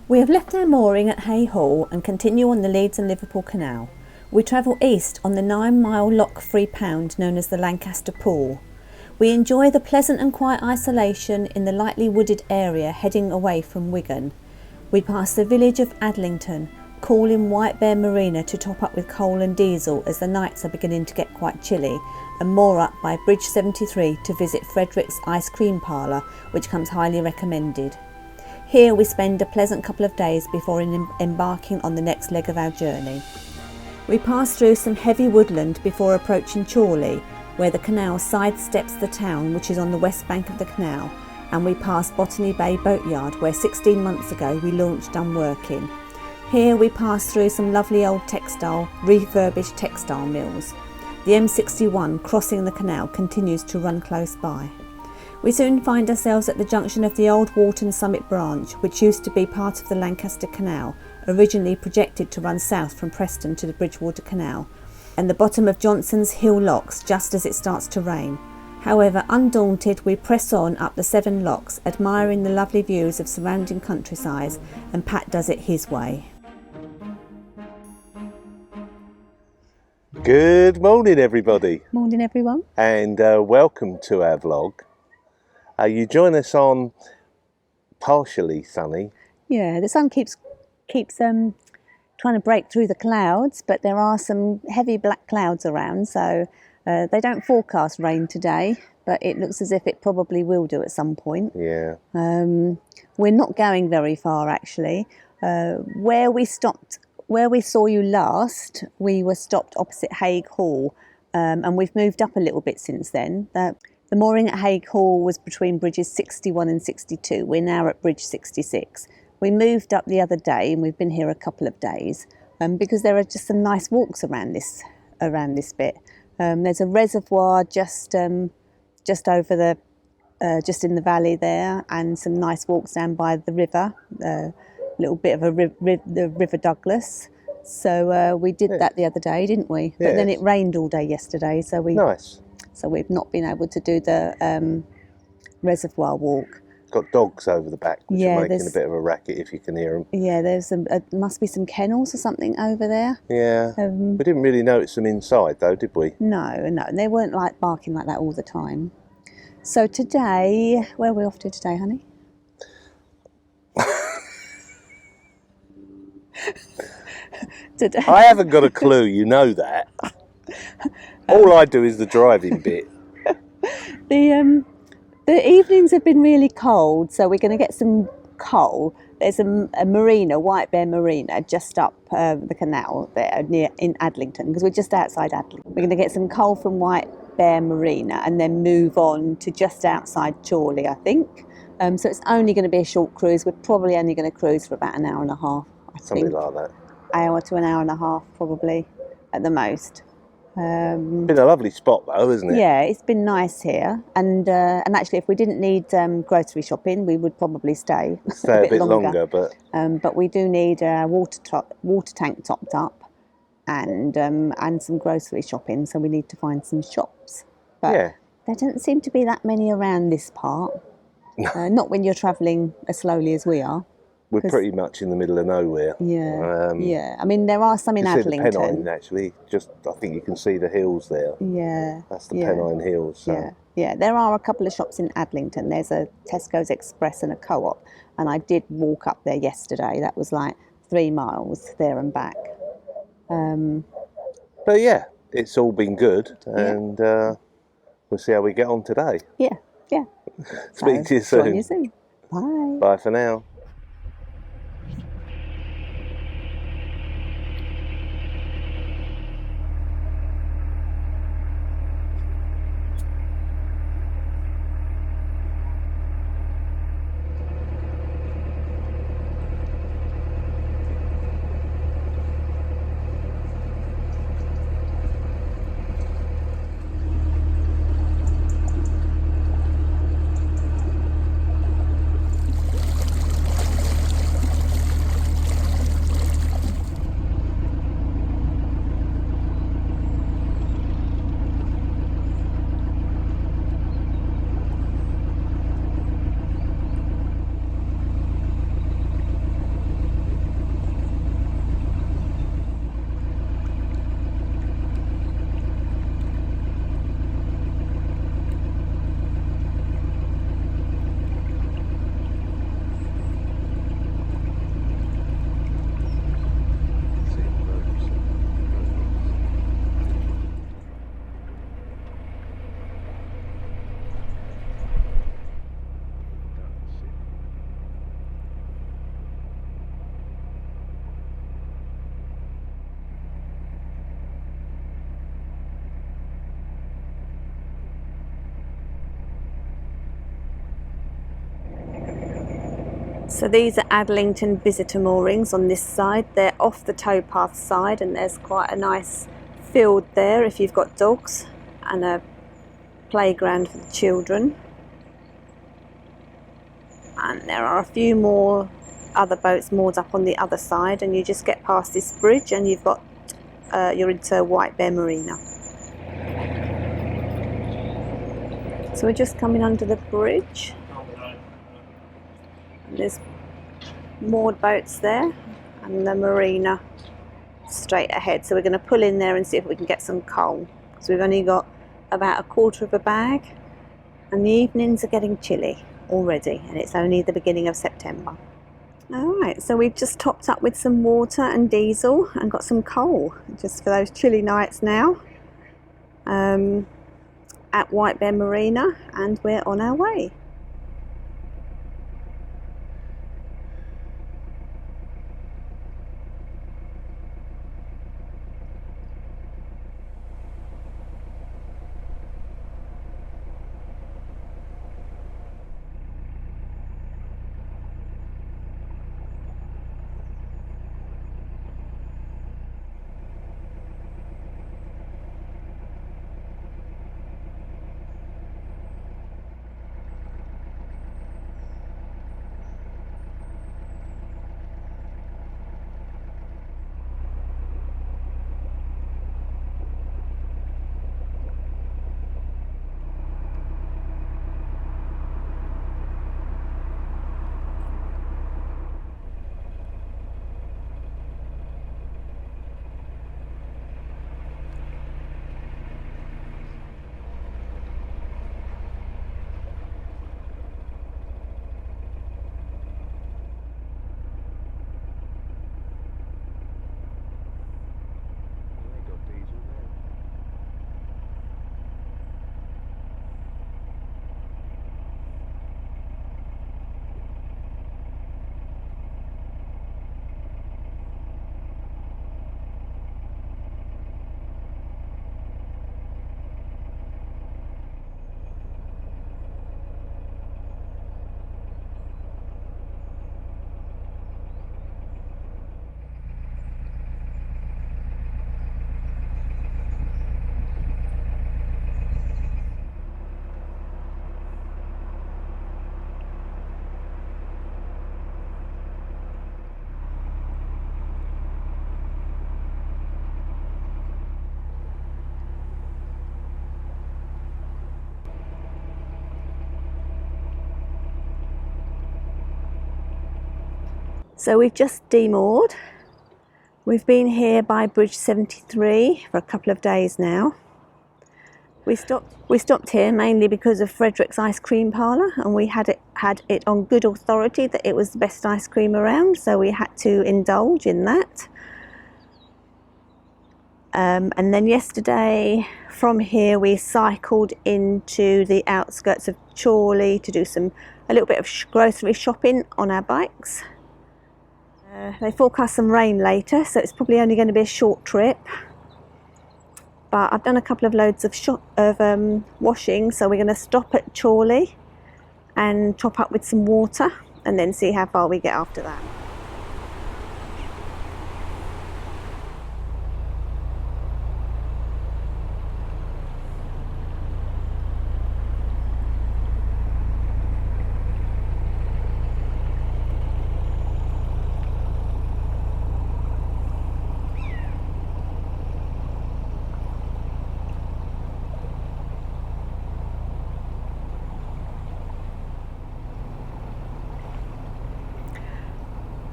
We have left our mooring at Haigh Hall and continue on the Leeds and Liverpool Canal. We travel east on the 9-mile lock-free pound known as the Lancaster Pool. We enjoy the pleasant and quiet isolation in the lightly wooded area heading away from Wigan. We pass the village of Adlington, calling White Bear Marina to top up with coal and diesel as the nights are beginning to get quite chilly, and moor up by Bridge 73 to visit Fredericks Ice Cream Parlour, which comes highly recommended. Here we spend a pleasant couple of days before embarking on the next leg of our journey. We pass through some heavy woodland before approaching Chorley, where the canal sidesteps the town, which is on the west bank of the canal, and we pass Botany Bay Boatyard, where 16 months ago we launched Dunworkin. Here we pass through some lovely old refurbished textile mills. The M61 crossing the canal continues to run close by. We soon find ourselves at the junction of the old Walton Summit branch, which used to be part of the Lancaster Canal, originally projected to run south from Preston to the Bridgewater Canal, and the bottom of Johnson's Hill locks just as it starts to rain. However, undaunted, we press on up the 7 locks, admiring the lovely views of surrounding countryside, and Pat does it his way. Good morning, everybody. Morning, everyone. And welcome to our vlog. You join us on partially sunny. Yeah, the sun keeps trying to break through the clouds, but there are some heavy black clouds around, so they don't forecast rain today, but it looks as if it probably will do at some point. Yeah. We're not going very far, actually. Where we saw you last, we were stopped opposite Haigh Hall, and we've moved up a little bit since then. The mooring at Haigh Hall was between bridges 61 and 62. We're now at bridge 66. We moved up the other day, and we've been here a couple of days because there are just some nice walks around this bit. There's a reservoir just over the just in the valley there, and some nice walks down by the river. A little bit of the River Douglas. So we did that the other day, didn't we? But then it rained all day yesterday, so we've not been able to do the reservoir walk. Got dogs over the back, which are making a bit of a racket if you can hear them. Yeah, there's must be some kennels or something over there. Yeah, we didn't really notice them inside though, did we? No, they weren't like barking like that all the time. So today, where are we off to today, honey? Today. I haven't got a clue, you know that. All I do is the driving bit. The evenings have been really cold, so we're going to get some coal. There's a marina, White Bear Marina, just up the canal there in Adlington, because we're just outside Adlington. We're going to get some coal from White Bear Marina and then move on to just outside Chorley, I think. So it's only going to be a short cruise. We're probably only going to cruise for about an hour and a half, I think. Something like that. Hour to an hour and a half, probably, at the most. Been a lovely spot though, isn't it? Yeah, it's been nice here, and actually, if we didn't need grocery shopping, we would probably stay a bit longer. But we do need a water tank topped up, and some grocery shopping. So we need to find some shops. But there don't seem to be that many around this part. Not when you're travelling as slowly as we are. We're pretty much in the middle of nowhere. Yeah. I mean, there are some in Adlington. The Pennine, actually. I think you can see the hills there. Yeah. That's the Pennine Hills. So. Yeah. There are a couple of shops in Adlington. There's a Tesco's Express and a Co-op, and I did walk up there yesterday. That was like 3 miles there and back. But yeah, it's all been good, and we'll see how we get on today. Yeah. Speak to you soon. Join you soon. Bye. Bye for now. So these are Adlington visitor moorings on this side. They're off the towpath side, and there's quite a nice field there if you've got dogs, and a playground for the children. And there are a few more other boats moored up on the other side, and you just get past this bridge and you've got you're into White Bear Marina. So we're just coming under the bridge. There's moored boats there and the marina straight ahead. So we're going to pull in there and see if we can get some coal. So we've only got about a quarter of a bag, and the evenings are getting chilly already, and it's only the beginning of September. Alright, so we've just topped up with some water and diesel and got some coal just for those chilly nights now at White Bear Marina, and we're on our way. So we've just demoored. We've been here by Bridge 73 for a couple of days now. We stopped here mainly because of Fredericks Ice Cream Parlour, and we had it on good authority that it was the best ice cream around, so we had to indulge in that. And then yesterday from here we cycled into the outskirts of Chorley to do a little bit of grocery shopping on our bikes. They forecast some rain later, so it's probably only going to be a short trip. But I've done a couple of loads of washing, so we're going to stop at Chorley and top up with some water and then see how far we get after that.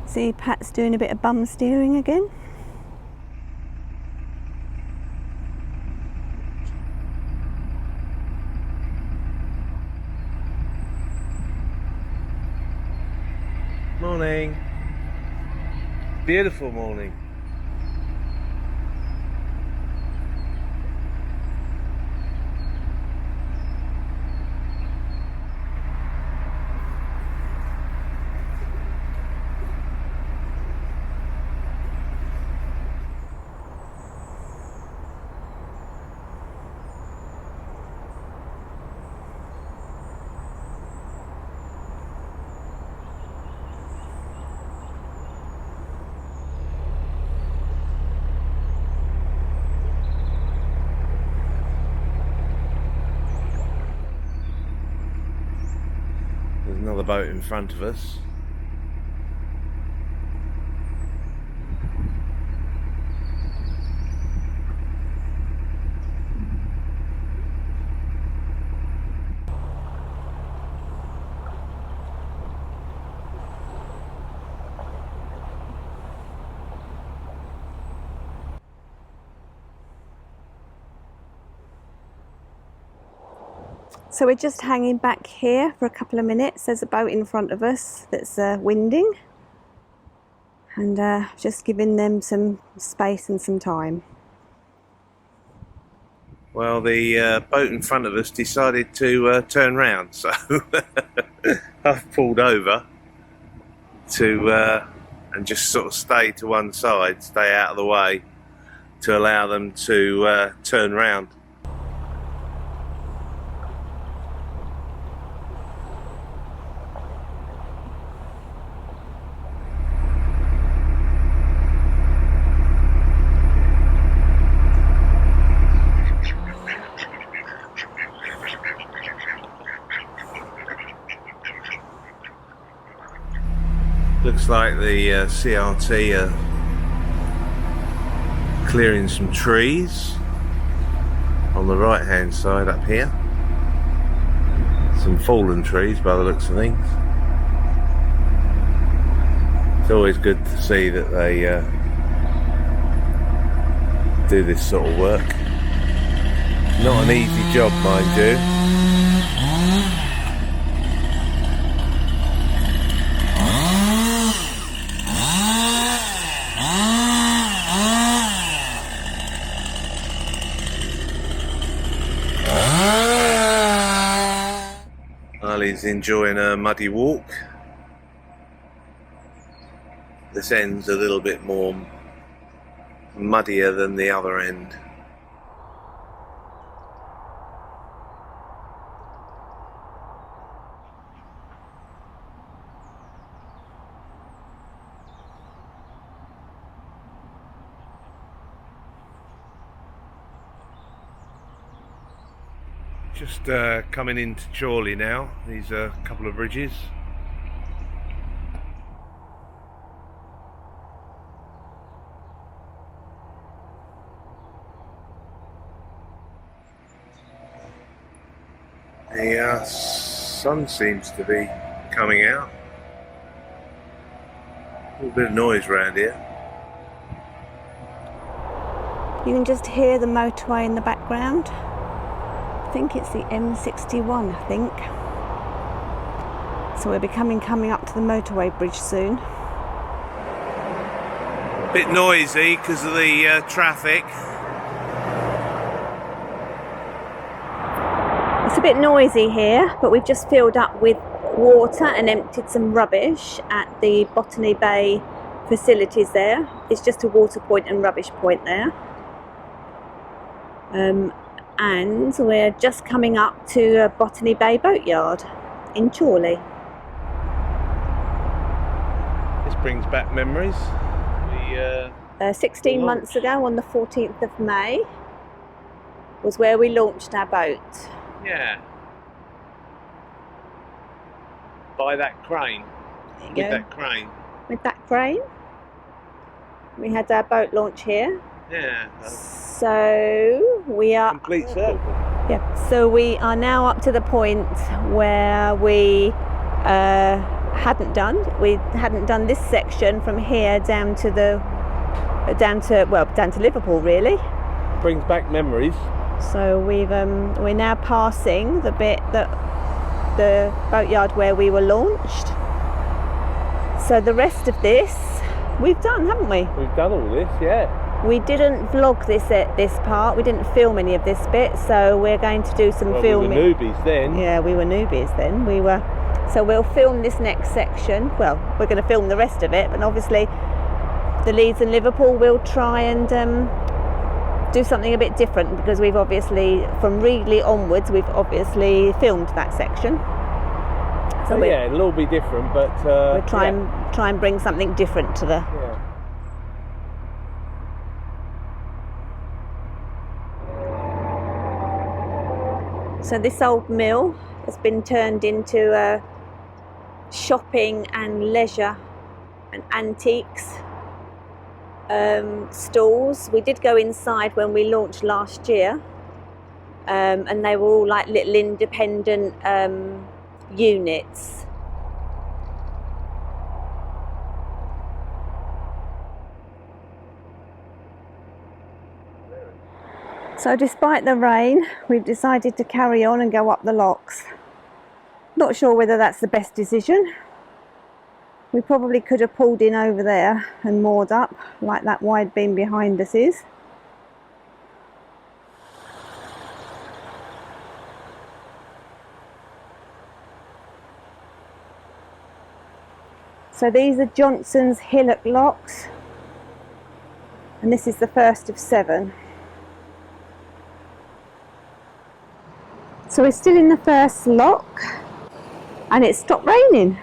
See, Pat's doing a bit of bum steering again. Morning. Beautiful morning. another boat in front of us. So we're just hanging back here for a couple of minutes. There's a boat in front of us that's winding, and just giving them some space and some time. Well, the boat in front of us decided to turn round, so I've pulled over to and just sort of stay to one side, stay out of the way, to allow them to turn round. Looks like the CRT are clearing some trees on the right hand side up here. Some fallen trees by the looks of things. It's always good to see that they do this sort of work. Not an easy job, mind you. He's enjoying a muddy walk. This end's a little bit more muddier than the other end. Just coming into Chorley now. These are a couple of bridges. The sun seems to be coming out. A little bit of noise around here. You can just hear the motorway in the background. I think it's the M61, I think. So we'll be coming up to the motorway bridge soon. Bit noisy because of the traffic. It's a bit noisy here, but we've just filled up with water and emptied some rubbish at the Botany Bay facilities there. It's just a water point and rubbish point there. And we're just coming up to Botany Bay Boatyard in Chorley. This brings back memories. 16 months ago, on the 14th of May, was where we launched our boat. Yeah. By that crane. There you With go. that crane. With that crane. We had our boat launch here. Yeah. So we are Complete circle. Yeah, so we are now up to the point where we hadn't done this section from here down to Liverpool, really. Brings back memories. So we're now passing the bit that the boatyard where we were launched. So the rest of this we've done, haven't we? We've done all this, yeah. We didn't vlog this part. We didn't film any of this bit, so we're going to do some filming. We were newbies then. Yeah, we were newbies then. So we'll film this next section. Well, we're going to film the rest of it, but obviously the Leeds and Liverpool will try and do something a bit different, because we've obviously, from Reedley onwards, we've obviously filmed that section. So yeah, it'll all be different, but we'll try and bring something different to the. Yeah. So this old mill has been turned into shopping and leisure and antiques stalls. We did go inside when we launched last year, and they were all like little independent units. So despite the rain, we've decided to carry on and go up the locks. Not sure whether that's the best decision. We probably could have pulled in over there and moored up like that wide beam behind us is. So these are Johnson's Hillock locks, and this is the first of 7. So we're still in the first lock and it stopped raining,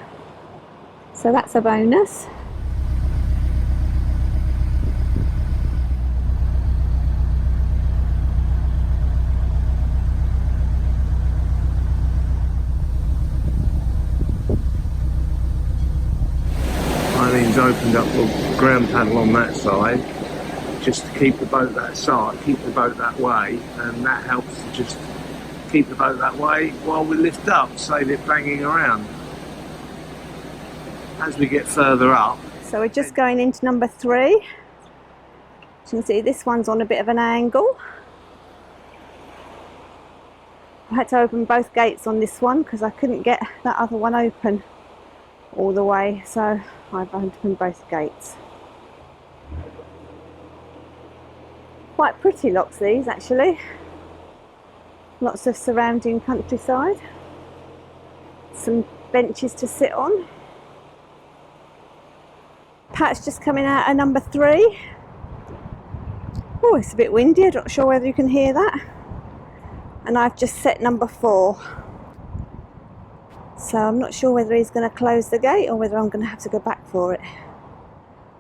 so that's a bonus. Eileen's opened up the ground paddle on that side just to keep the boat that side, keep the boat that way, and that helps to just keep the boat that way while we lift up, save it banging around. As we get further up. So we're just going into number 3. As you can see, this one's on a bit of an angle. I had to open both gates on this one because I couldn't get that other one open all the way, so I've opened both gates. Quite pretty locks these actually. Lots of surrounding countryside. Some benches to sit on. Pat's just coming out of number 3. Oh, it's a bit windy, I'm not sure whether you can hear that. And I've just set number 4. So I'm not sure whether he's going to close the gate or whether I'm going to have to go back for it.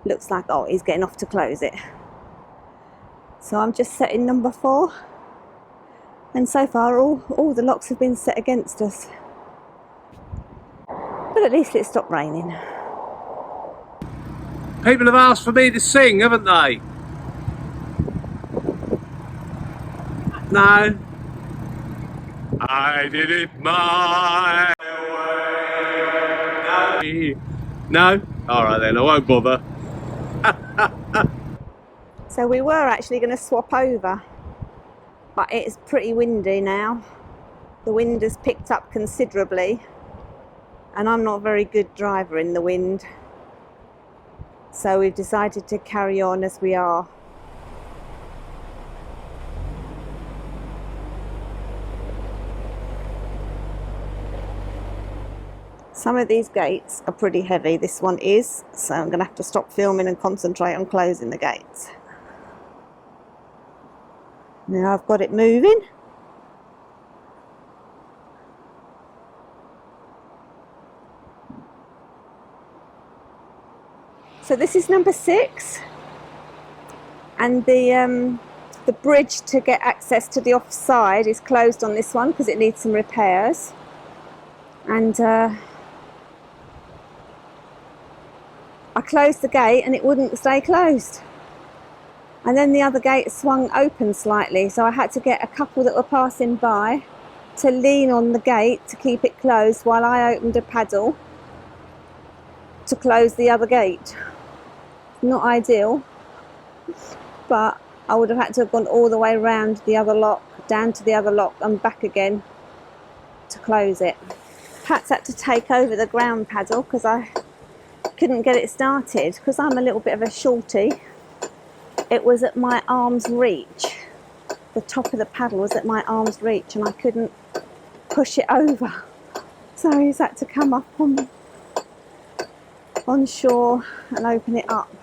Looks like, oh, he's getting off to close it. So I'm just setting number 4. And so far all the locks have been set against us. But at least it stopped raining. People have asked for me to sing, haven't they? No. I did it my way. No? Alright then, I won't bother. So we were actually going to swap over, but it's pretty windy now. The wind has picked up considerably, and I'm not a very good driver in the wind. So we've decided to carry on as we are. Some of these gates are pretty heavy, this one is, so I'm going to have to stop filming and concentrate on closing the gates. Now I've got it moving. So this is number 6, and the bridge to get access to the offside is closed on this one because it needs some repairs. And I closed the gate and it wouldn't stay closed. And then the other gate swung open slightly, so I had to get a couple that were passing by to lean on the gate to keep it closed while I opened a paddle to close the other gate. Not ideal, but I would have had to have gone all the way around the other lock, down to the other lock and back again to close it. Pat's had to take over the ground paddle because I couldn't get it started because I'm a little bit of a shorty. It was at my arm's reach. The top of the paddle was at my arm's reach and I couldn't push it over. So he's had to come up on shore and open it up.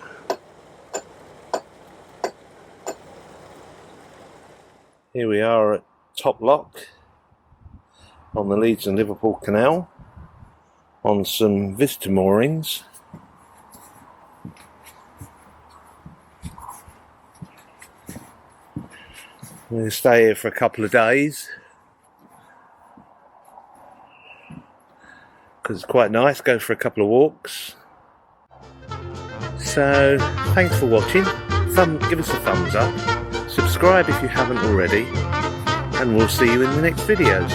Here we are at Top Lock on the Leeds and Liverpool Canal on some visitor moorings. We're going to stay here for a couple of days because it's quite nice. Go for a couple of walks. So thanks for watching. Give us a thumbs up. Subscribe if you haven't already. And we'll see you in the next videos.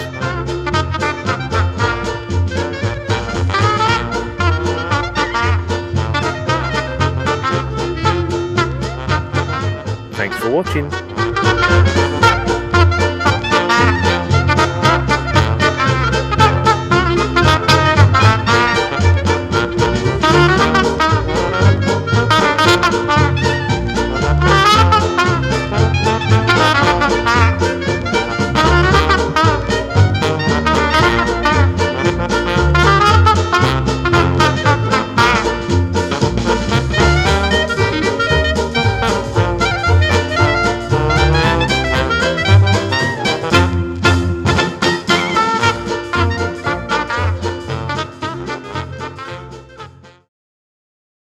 Thanks for watching.